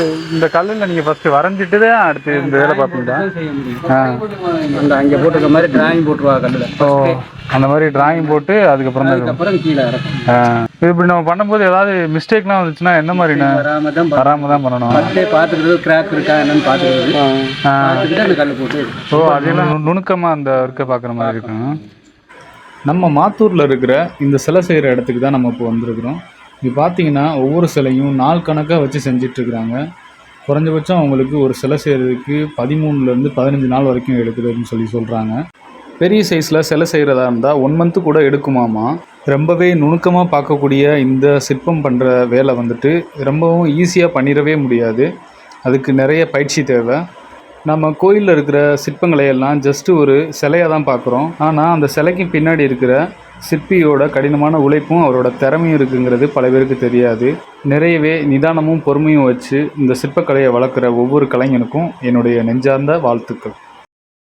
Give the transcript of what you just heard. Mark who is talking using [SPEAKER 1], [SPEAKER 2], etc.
[SPEAKER 1] இந்த கல்லில் நீங்கள் ஃபஸ்ட்டு வரைஞ்சிட்டு தான் அடுத்து இந்த வேலை பார்ப்பீங்களா?
[SPEAKER 2] செய்ய முடியும். அந்த அங்கே போட்டுருக்க மாதிரி டிராயிங் போட்டுருவா கல்லில்.
[SPEAKER 1] ஓ, அந்த மாதிரி டிராயிங் போட்டு அதுக்கப்புறம்
[SPEAKER 2] கீழே இறக்கும்.
[SPEAKER 1] இப்படி நம்ம பண்ணும்போது ஏதாவது மிஸ்டேக்லாம் வந்துச்சுன்னா என்ன மாதிரிண்ணா? வராமல் தான் பண்ணணும்.
[SPEAKER 2] பார்த்துக்கிறது கிராக் இருக்கா என்னன்னு பார்த்துக்கிறது அந்த கல் போட்டு.
[SPEAKER 1] ஓ, அதெல்லாம் நுணுக்கமாக அந்த ஒர்க்கை பார்க்குற மாதிரி இருக்கும்.
[SPEAKER 3] நம்ம மாத்தூரில் இருக்கிற இந்த சிலை செய்கிற இடத்துக்கு தான் நம்ம இப்போ வந்திருக்கிறோம். இது பார்த்தீங்கன்னா ஒவ்வொரு சிலையும் நாள் கணக்காக வச்சு செஞ்சிட்ருக்குறாங்க. குறைஞ்சபட்சம் அவங்களுக்கு ஒரு சிலை செய்கிறதுக்கு 13லேருந்து 15 நாள் வரைக்கும் எடுக்குதுன்னு சொல்கிறாங்க. பெரிய சைஸில் சிலை செய்கிறதா இருந்தால் 1 மந்த்து கூட எடுக்குமாமா. ரொம்பவே நுணுக்கமாக பார்க்கக்கூடிய இந்த சிற்பம் பண்ணுற வேலை வந்துட்டு ரொம்பவும் ஈஸியாக பண்ணிடவே முடியாது. அதுக்கு நிறைய பயிற்சி தேவை. நம்ம கோயிலில் இருக்கிற சிற்பங்களை எல்லாம் ஜஸ்ட்டு ஒரு சிலையாக தான் பார்க்குறோம். ஆனால் அந்த சிலைக்கு பின்னாடி இருக்கிற சிற்பியோட கடினமான உழைப்பும் அவரோட திறமையும் இருக்குங்கிறது பல பேருக்கு தெரியாது. நிறையவே நிதானமும் பொறுமையும் வச்சு இந்த சிற்பக்கலையை வளர்க்குற ஒவ்வொரு கலைஞனுக்கும் என்னுடைய நெஞ்சார்ந்த வாழ்த்துக்கள்.